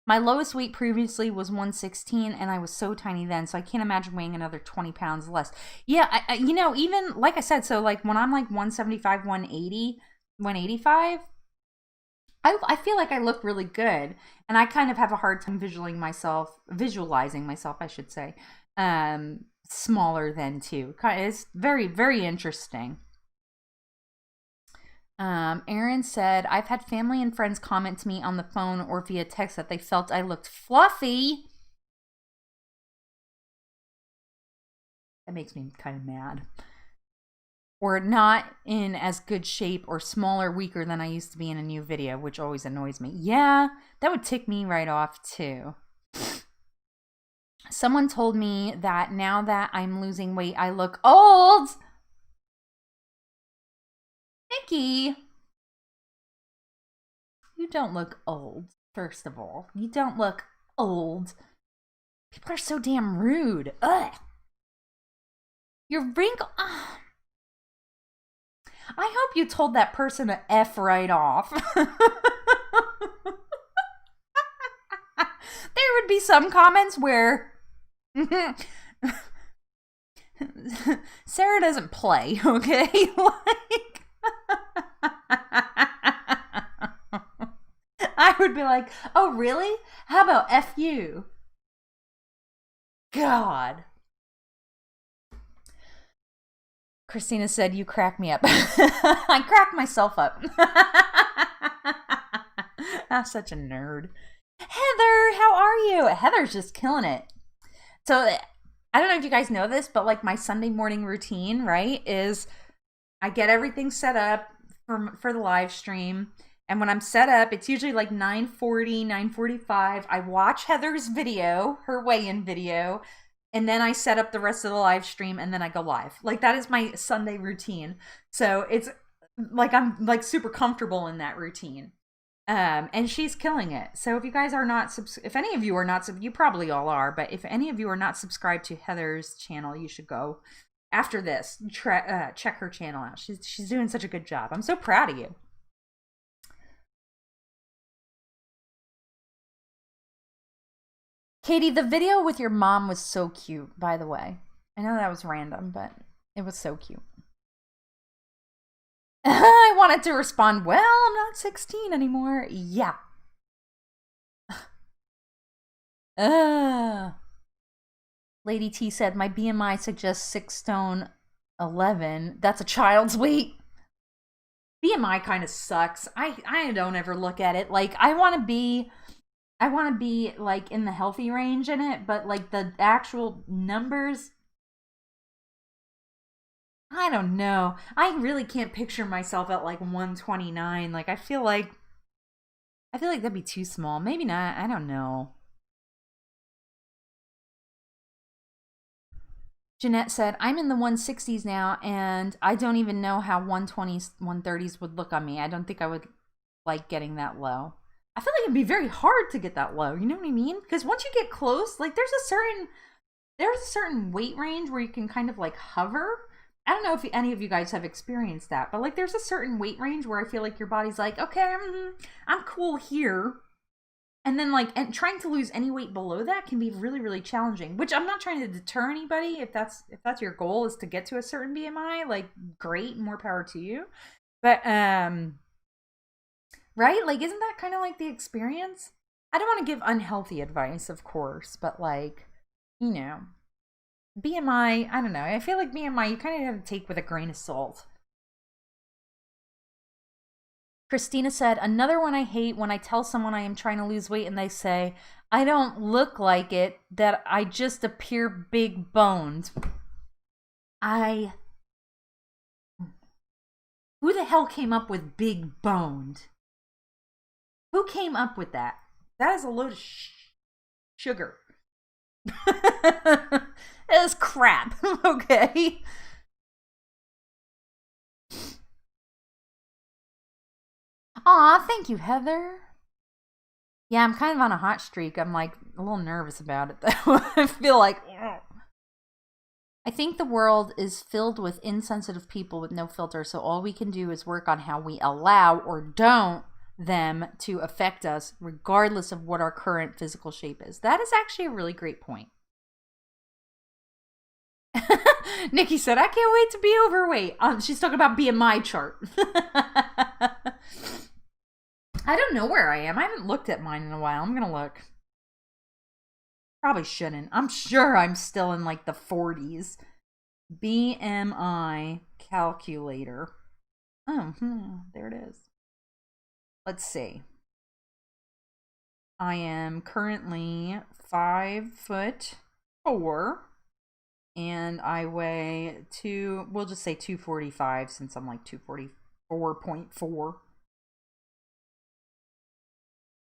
My lowest weight previously was 116, and I was so tiny then, so I can't imagine weighing another 20 pounds less. Yeah, even, like I said, so like when I'm like 175, 180, 185, I feel like I look really good, and I kind of have a hard time visualizing myself, I should say, smaller than too. It's very, very interesting. Aaron said, I've had family and friends comment to me on the phone or via text that they felt I looked fluffy. That makes me kind of mad. Or not in as good shape or smaller, weaker than I used to be in a new video, which always annoys me. Yeah, that would tick me right off too. Someone told me that now that I'm losing weight, I look old. Nikki, you don't look old, first of all. You don't look old. People are so damn rude. Ugh. Your wrinkle. I hope you told that person to F right off. There would be some comments where Sarah doesn't play, okay? Like, I would be like, oh, really? How about F you? God. Christina said, you crack me up. I crack myself up. I'm such a nerd. Heather, how are you? Heather's just killing it. So, I don't know if you guys know this, but like my Sunday morning routine, right, is I get everything set up for the live stream. And when I'm set up, it's usually like 9:40, 9:45. I watch Heather's video, her weigh-in video, and then I set up the rest of the live stream, and then I go live. Like, that is my Sunday routine. So it's like I'm like super comfortable in that routine. And she's killing it. So if you guys are not, if any of you are not, you probably all are, but if any of you are not subscribed to Heather's channel, you should go after this. Check her channel out. She's doing such a good job. I'm so proud of you. Katie, the video with your mom was so cute, by the way. I know that was random, but it was so cute. I wanted to respond, well, I'm not 16 anymore. Yeah. Lady T said, my BMI suggests 6 stone 11. That's a child's weight. BMI kind of sucks. I don't ever look at it. Like, I want to be like in the healthy range in it, but like the actual numbers, I don't know. I really can't picture myself at like 129. Like, I feel like that'd be too small. Maybe not. I don't know. Jeanette said, I'm in the 160s now, and I don't even know how 120s, 130s would look on me. I don't think I would like getting that low. I feel like it'd be very hard to get that low. You know what I mean? Because once you get close, like there's a certain weight range where you can kind of like hover. I don't know if any of you guys have experienced that, but like there's a certain weight range where I feel like your body's like, okay, I'm cool here. And then like, and trying to lose any weight below that can be really, really challenging, which I'm not trying to deter anybody. If that's your goal, is to get to a certain BMI, like great, more power to you. But, right? Like, isn't that kind of like the experience? I don't want to give unhealthy advice, of course, but like, you know, BMI, I don't know. I feel like BMI, you kind of have to take with a grain of salt. Christina said, another one I hate when I tell someone I am trying to lose weight and they say, I don't look like it, that I just appear big boned. Who the hell came up with big boned? Who came up with that? That is a load of sugar. It is crap, okay? Aw, thank you, Heather. Yeah, I'm kind of on a hot streak. I'm like a little nervous about it, though. I feel like, I think the world is filled with insensitive people with no filter, so all we can do is work on how we allow or don't them to affect us, regardless of what our current physical shape is. That is actually a really great point. Nikki said, I can't wait to be overweight. She's talking about BMI chart. I don't know where I am. I haven't looked at mine in a while. I'm going to look. Probably shouldn't. I'm sure I'm still in like the 40s. BMI calculator. Oh, there it is. Let's see. I am currently 5'4", and I weigh we'll just say 245 since I'm like 244.4.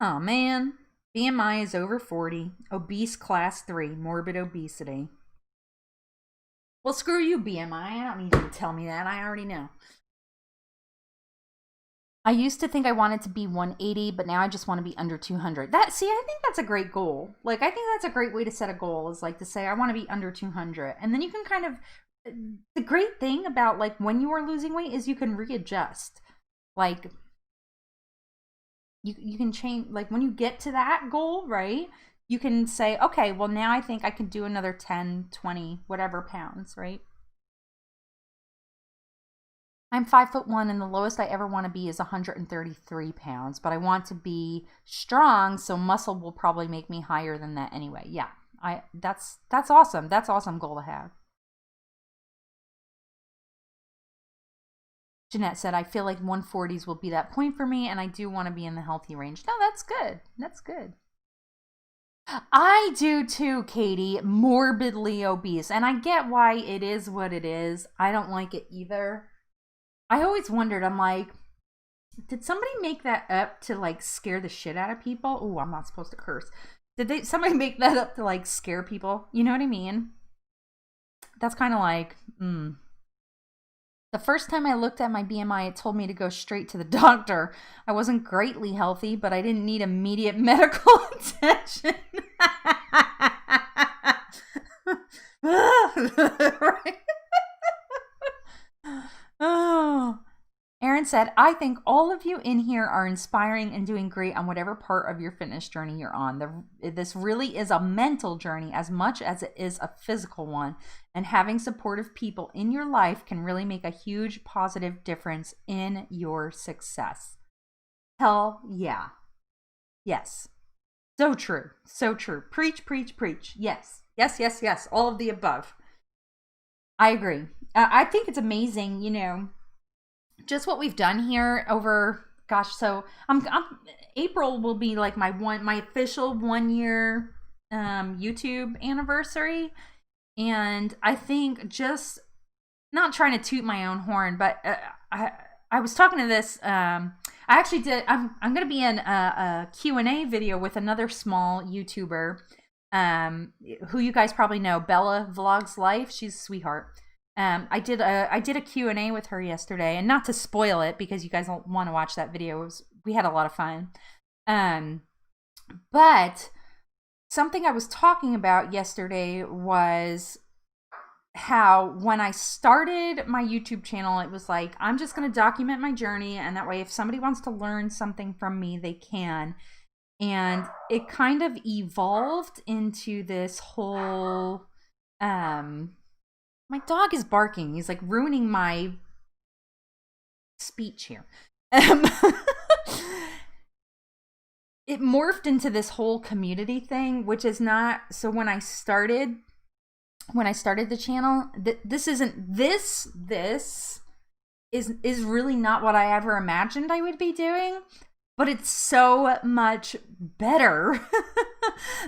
Oh man, BMI is over 40. Obese class 3, morbid obesity. Well, screw you, BMI. I don't need you to tell me that. I already know. I used to think I wanted to be 180, but now I just want to be under 200. I think that's a great goal. Like, I think that's a great way to set a goal, is like to say, I want to be under 200. And then you can kind of, the great thing about like when you are losing weight is you can readjust. Like, you can change, like when you get to that goal, right? You can say, okay, well, now I think I can do another 10, 20, whatever pounds, right? I'm 5'1", and the lowest I ever want to be is 133 pounds. But I want to be strong, so muscle will probably make me higher than that anyway. Yeah, I that's awesome. That's awesome goal to have. Jeanette said, I feel like 140s will be that point for me, and I do want to be in the healthy range. No, that's good. That's good. I do too, Katie. Morbidly obese, and I get why it is what it is. I don't like it either. I always wondered, I'm like, did somebody make that up to like scare the shit out of people? Oh, I'm not supposed to curse. Did they somebody make that up to like scare people? You know what I mean? That's kind of like, The first time I looked at my BMI, it told me to go straight to the doctor. I wasn't greatly healthy, but I didn't need immediate medical attention. Right? Oh. Aaron said, I think all of you in here are inspiring and doing great on whatever part of your fitness journey you're on. This really is a mental journey as much as it is a physical one. And having supportive people in your life can really make a huge positive difference in your success. Hell yeah. Yes. So true. So true. Preach, preach, preach. Yes. Yes, yes, yes. All of the above. I agree. I think it's amazing, just what we've done here over, gosh, so April will be like my official 1 year YouTube anniversary. And I think, just not trying to toot my own horn, but I was talking to this, I actually did, I'm going to be in a Q&A video with another small YouTuber, who you guys probably know, Bella Vlogs Life. She's a sweetheart. I did a Q&A with her yesterday, and not to spoil it because you guys don't want to watch that video. We had a lot of fun. But something I was talking about yesterday was how when I started my YouTube channel, it was like, I'm just going to document my journey, and that way if somebody wants to learn something from me, they can. And it kind of evolved into this whole, my dog is barking. He's like ruining my speech here. It morphed into this whole community thing, which is not, so when I started the channel, this is really not what I ever imagined I would be doing, but it's so much better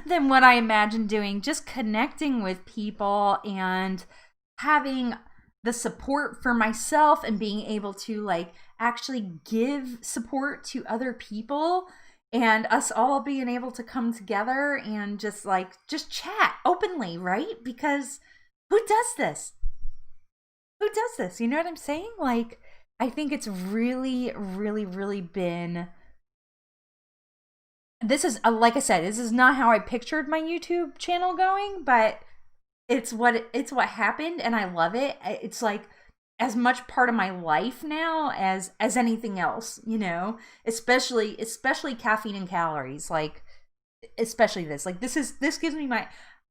than what I imagined doing. Just connecting with people and having the support for myself and being able to like actually give support to other people, and us all being able to come together and just chat openly, right? Because who does this? Who does this? You know what I'm saying? Like, I think it's really, really, really been, this is, like I said, this is not how I pictured my YouTube channel going, but it's what happened, and I love it. It's like as much part of my life now as anything else, especially Caffeine and Calories, like especially this. Like this gives me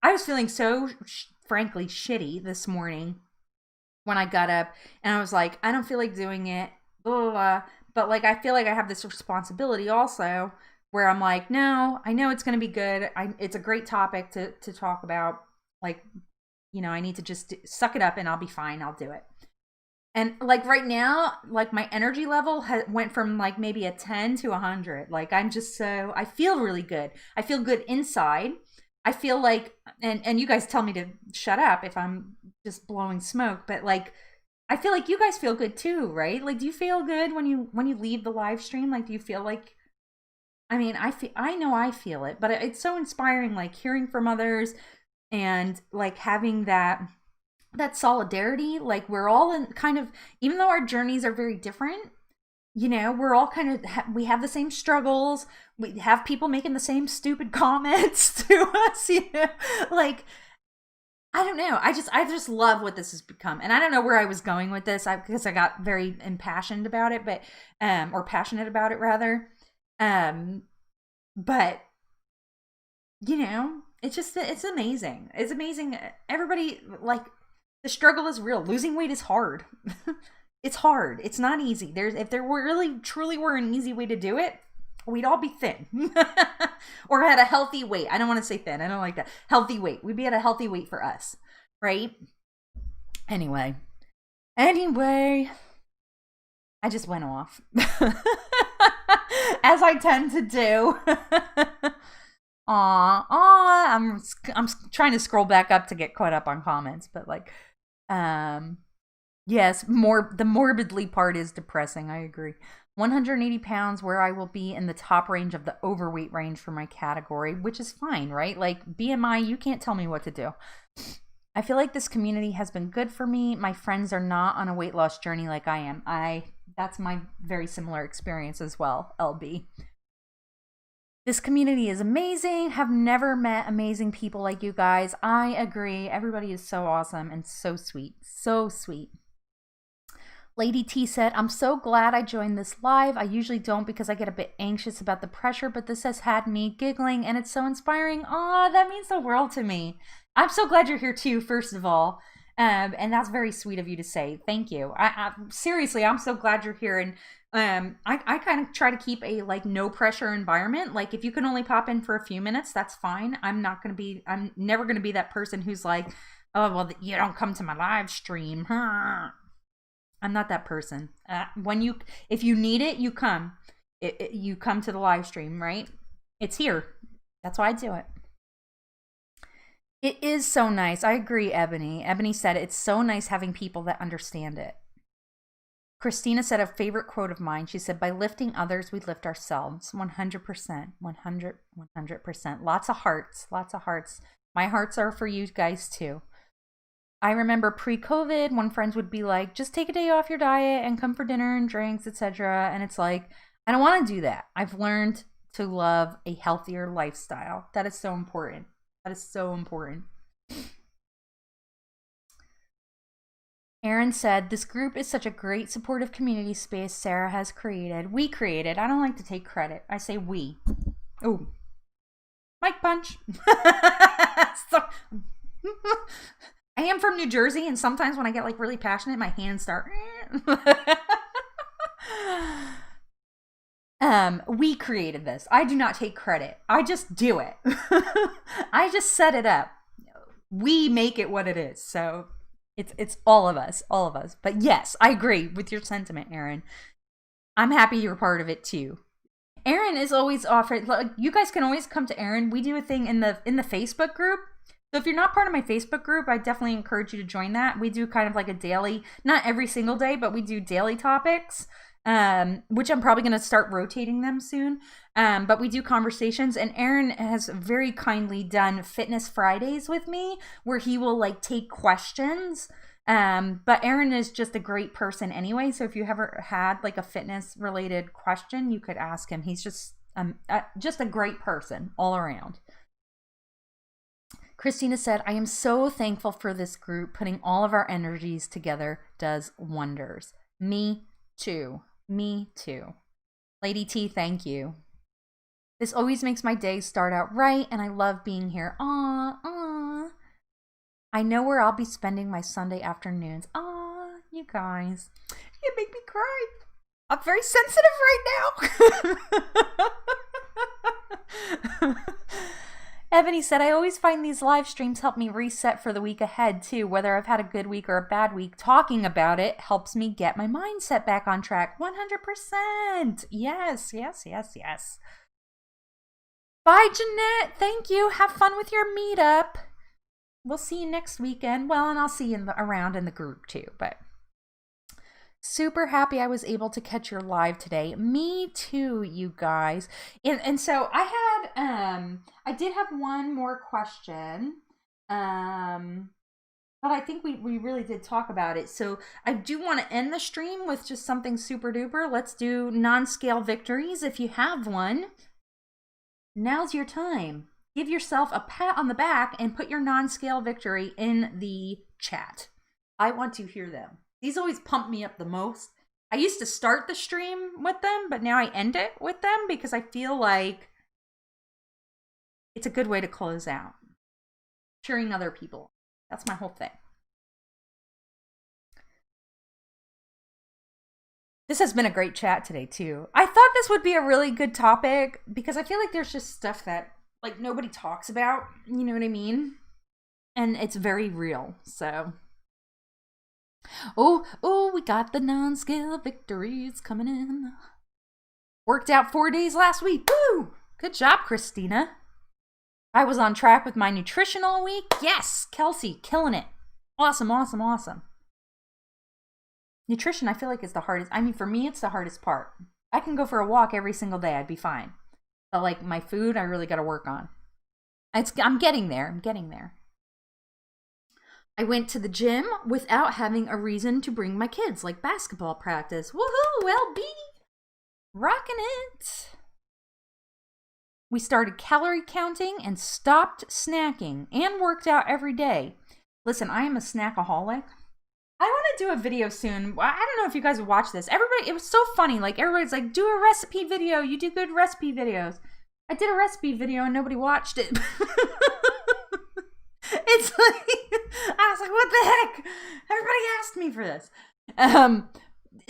I was feeling so frankly shitty this morning when I got up, and I was like, I don't feel like doing it, blah, blah, blah. But like I feel like I have this responsibility also, where I'm like, no, I know it's going to be good. It's a great topic to talk about. Like, I need to just suck it up and I'll be fine. I'll do it. And like right now, like my energy level went from like maybe a 10 to 100. Like I feel really good. I feel good inside. I feel like, and you guys tell me to shut up if I'm just blowing smoke, but like, I feel like you guys feel good too, right? Like, do you feel good when you leave the live stream? Like, do you feel like, I mean, I know I feel it, but it's so inspiring, like hearing from others and like having that solidarity. Like we're all in kind of, even though our journeys are very different, we're all kind of, we have the same struggles. We have people making the same stupid comments to us, like, I don't know. I just love what this has become. And I don't know where I was going with this because I got very impassioned about it, but, or passionate about it rather. Um, but it's amazing. It's amazing. Everybody, like, the struggle is real. Losing weight is hard. It's hard. It's not easy. If there were really truly were an easy way to do it, we'd all be thin. Or at a healthy weight. I don't want to say thin. I don't like that. Healthy weight. We'd be at a healthy weight for us, right? Anyway, I just went off. As I tend to do. I'm trying to scroll back up to get caught up on comments, but like, yes, the morbidly part is depressing. I agree. 180 pounds, where I will be in the top range of the overweight range for my category, which is fine, right? Like, BMI, you can't tell me what to do. I feel like this community has been good for me. My friends are not on a weight loss journey like I am. That's my very similar experience as well, LB. This community is amazing. Have never met amazing people like you guys. I agree. Everybody is so awesome and so sweet. So sweet. Lady T said, I'm so glad I joined this live. I usually don't because I get a bit anxious about the pressure, but this has had me giggling and it's so inspiring. Aw, that means the world to me. I'm so glad you're here too, first of all. And that's very sweet of you to say. Thank you. Seriously, I'm so glad you're here. And I kind of try to keep a like no pressure environment. Like, if you can only pop in for a few minutes, that's fine. I'm never going to be that person who's like, oh, well, you don't come to my live stream. Huh? I'm not that person. If you need it, you come. You come to the live stream, right? It's here. That's why I do it. It is so nice. I agree, Ebony. Ebony said it's so nice having people that understand it. Christina said a favorite quote of mine. She said, by lifting others, we lift ourselves. 100%. 100%. Lots of hearts. Lots of hearts. My hearts are for you guys too. I remember pre-COVID when friends would be like, just take a day off your diet and come for dinner and drinks, etc. And it's like, I don't want to do that. I've learned to love a healthier lifestyle. That is so important. That is so important. Aaron said, this group is such a great supportive community space Sarah has created. We created. I don't like to take credit. I say we. Oh. Mike punch. So, I am from New Jersey, and sometimes when I get like really passionate, my hands start. We created this. I do not take credit. I just do it. I just set it up. We make it what it is. So it's all of us. But yes, I agree with your sentiment, Aaron. I'm happy you're part of it too. Aaron is always offered. Like, you guys can always come to Aaron. We do a thing in the Facebook group. So if you're not part of my Facebook group, I definitely encourage you to join that. We do kind of like a daily, not every single day, but we do daily topics, which I'm probably going to start rotating them soon. But we do conversations, and Aaron has very kindly done Fitness Fridays with me, where he will like take questions. But Aaron is just a great person anyway. So if you ever had like a fitness related question, you could ask him. He's just a great person all around. Christina said, I am so thankful for this group. Putting all of our energies together does wonders. Me too. Me too. Lady T, thank you. This always makes my day start out right, and I love being here. Aw. I know where I'll be spending my Sunday afternoons. Aw, you guys. You make me cry. I'm very sensitive right now. Ebony said, I always find these live streams help me reset for the week ahead, too. Whether I've had a good week or a bad week, talking about it helps me get my mindset back on track. 100%. Yes. Bye, Jeanette. Thank you. Have fun with your meetup. We'll see you next weekend. Well, and I'll see you around in the group, too. But super happy I was able to catch your live today. Me too, you guys. And so I had I did have one more question. But I think we really did talk about it. So I do want to end the stream with just something super duper. Let's do non-scale victories. If you have one, now's your time. Give yourself a pat on the back and put your non-scale victory in the chat. I want to hear them. These always pump me up the most. I used to start the stream with them, but now I end it with them because I feel like it's a good way to close out. Cheering other people. That's my whole thing. This has been a great chat today, too. I thought this would be a really good topic because I feel like there's just stuff that like nobody talks about. You know what I mean? And it's very real. So, oh, we got the non-scale victories coming in. Worked out 4 days last week. Woo! Good job, Christina. I was on track with my nutrition all week. Yes, Kelsey, killing it. Awesome, awesome, awesome. Nutrition, I feel like, is the hardest. I mean, for me, it's the hardest part. I can go for a walk every single day. I'd be fine. But, like, my food, I really got to work on. I'm getting there. I'm getting there. I went to the gym without having a reason to bring my kids, like basketball practice. Woohoo, LB! Rocking it! We started calorie counting and stopped snacking and worked out every day. Listen, I am a snackaholic. I want to do a video soon. I don't know if you guys would watch this. Everybody, it was so funny. Like, everybody's like, do a recipe video. You do good recipe videos. I did a recipe video and nobody watched it. It's like, I was like, what the heck? Everybody asked me for this.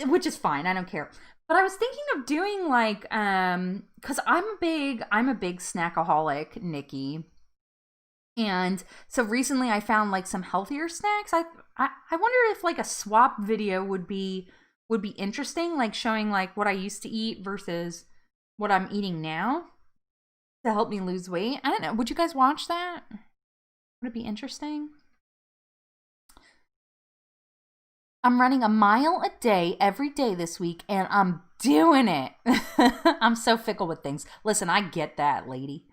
Which is fine. I don't care. But I was thinking of doing like, cause I'm a big snackaholic, Nikki. And so recently I found like some healthier snacks. I wonder if like a swap video would be interesting, like showing like what I used to eat versus what I'm eating now to help me lose weight. I don't know. Would you guys watch that? Would it be interesting? I'm running a mile a day every day this week, and I'm doing it. I'm so fickle with things. Listen, I get that, lady.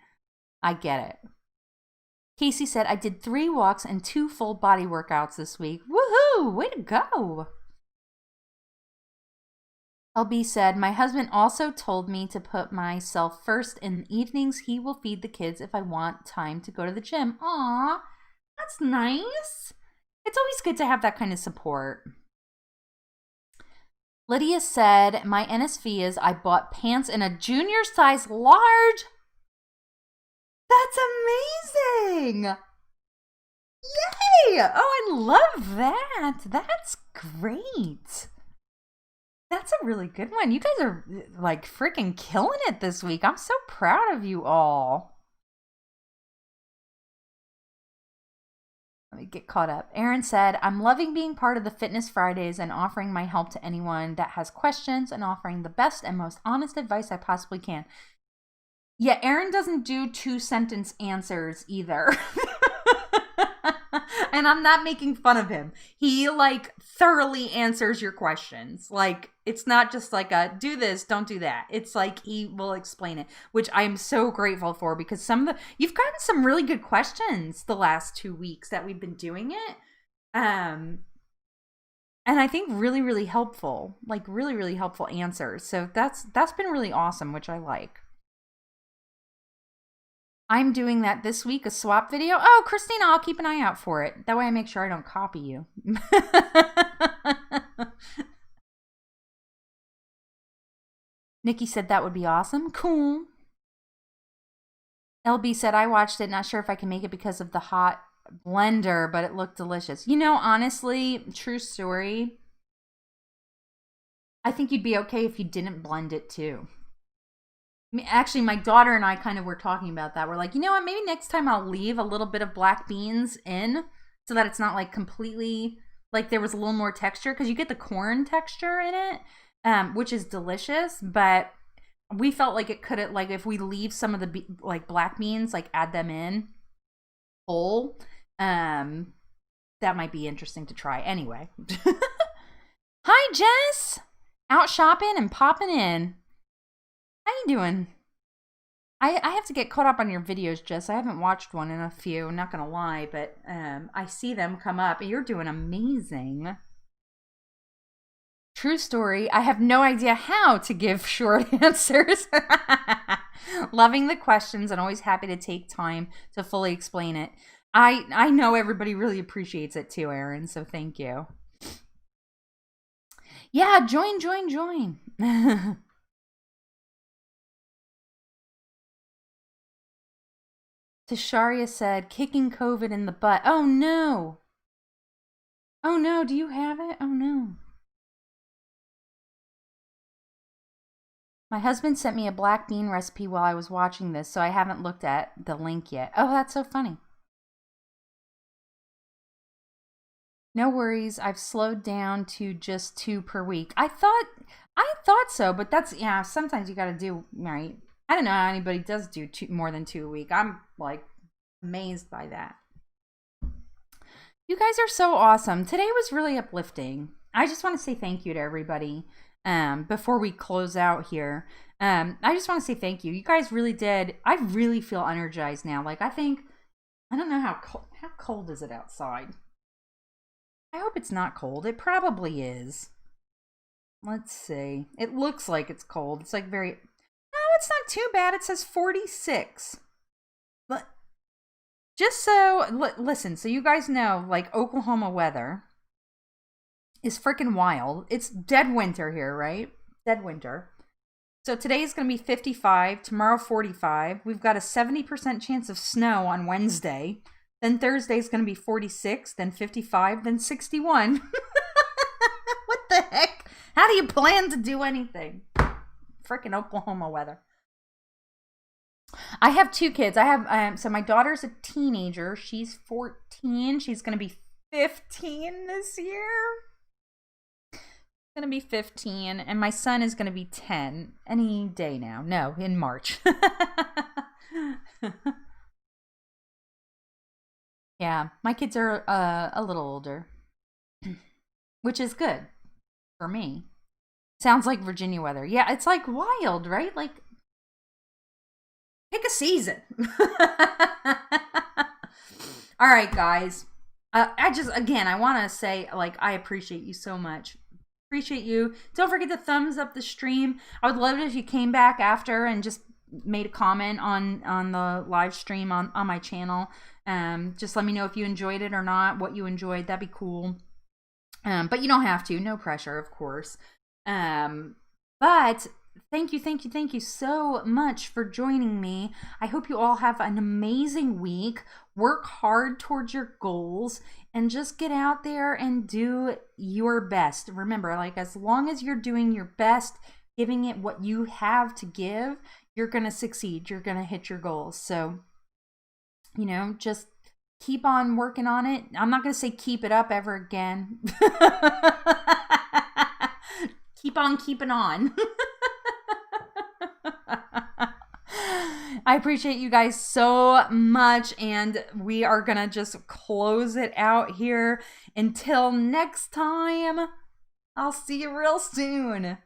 I get it. Casey said, I did 3 walks and 2 full body workouts this week. Woohoo! Way to go! LB said, my husband also told me to put myself first in the evenings. He will feed the kids if I want time to go to the gym. Aw, that's nice. It's always good to have that kind of support. Lydia said, my NSV is I bought pants in a junior size large. That's amazing. Yay! Oh, I love that. That's great. That's a really good one. You guys are like freaking killing it this week. I'm so proud of you all. Let me get caught up. Erin said, I'm loving being part of the Fitness Fridays and offering my help to anyone that has questions and offering the best and most honest advice I possibly can. Yeah, Erin doesn't do 2-sentence answers either. And I'm not making fun of him. He like thoroughly answers your questions. Like it's not just like a do this, don't do that. It's like he will explain it, which I am so grateful for because you've gotten some really good questions the last 2 weeks that we've been doing it. And I think really, really helpful, like really, really helpful answers. So that's been really awesome, which I like. I'm doing that this week, a swap video. Oh, Christina, I'll keep an eye out for it. That way I make sure I don't copy you. Nikki said that would be awesome. Cool. LB said, I watched it. Not sure if I can make it because of the hot blender, but it looked delicious. You know, honestly, true story. I think you'd be okay if you didn't blend it too. Actually, my daughter and I kind of were talking about that. We're like, you know what? Maybe next time I'll leave a little bit of black beans in so that it's not like completely like there was a little more texture because you get the corn texture in it, which is delicious. But we felt like it could like if we leave some of the like black beans, like add them in whole, that might be interesting to try. Anyway, hi Jess, out shopping and popping in. How you doing? I have to get caught up on your videos, Jess. I haven't watched one in a few, not gonna lie, but I see them come up. You're doing amazing. True story. I have no idea how to give short answers. Loving the questions and always happy to take time to fully explain it. I know everybody really appreciates it too, Erin, so thank you. Yeah, join. Tasharia said, kicking COVID in the butt. Oh no. Oh no, do you have it? Oh no. My husband sent me a black bean recipe while I was watching this, so I haven't looked at the link yet. Oh, that's so funny. No worries, I've slowed down to just 2 per week. I thought so, but that's, yeah, sometimes you gotta do, right? I don't know how anybody does do more than 2 a week. I'm like amazed by that. You guys are so awesome. Today was really uplifting. I just want to say thank you to everybody. Before we close out here, I just want to say thank you. You guys really did. I really feel energized now. Like, I don't know how cold is it outside. I hope it's not cold. It probably is. Let's see. It looks like it's cold. It's like no, it's not too bad. It says 46. But just so, listen, so you guys know, like, Oklahoma weather is freaking wild. It's dead winter here, right? Dead winter. So today is going to be 55, tomorrow 45. We've got a 70% chance of snow on Wednesday. Then Thursday is going to be 46, then 55, then 61. What the heck? How do you plan to do anything? Freaking Oklahoma weather. I have 2 kids. I have so my daughter's a teenager. She's 14. She's going to be 15 this year. Going to be 15, and my son is going to be 10 any day now. No, in March. Yeah, my kids are a little older, which is good for me. Sounds like Virginia weather. Yeah, it's like wild, right? Like, pick a season. All right, guys. I want to say, like, I appreciate you so much. Appreciate you. Don't forget to thumbs up the stream. I would love it if you came back after and just made a comment on the live stream on my channel. Just let me know if you enjoyed it or not, what you enjoyed. That'd be cool. But you don't have to. No pressure, of course. But thank you so much for joining me. I hope you all have an amazing week. Work hard towards your goals and just get out there and do your best. Remember, like, as long as you're doing your best, giving it what you have to give, you're going to succeed. You're going to hit your goals. So, just keep on working on it. I'm not going to say keep it up ever again. Keep on keeping on. I appreciate you guys so much, and we are gonna just close it out here. Until next time, I'll see you real soon.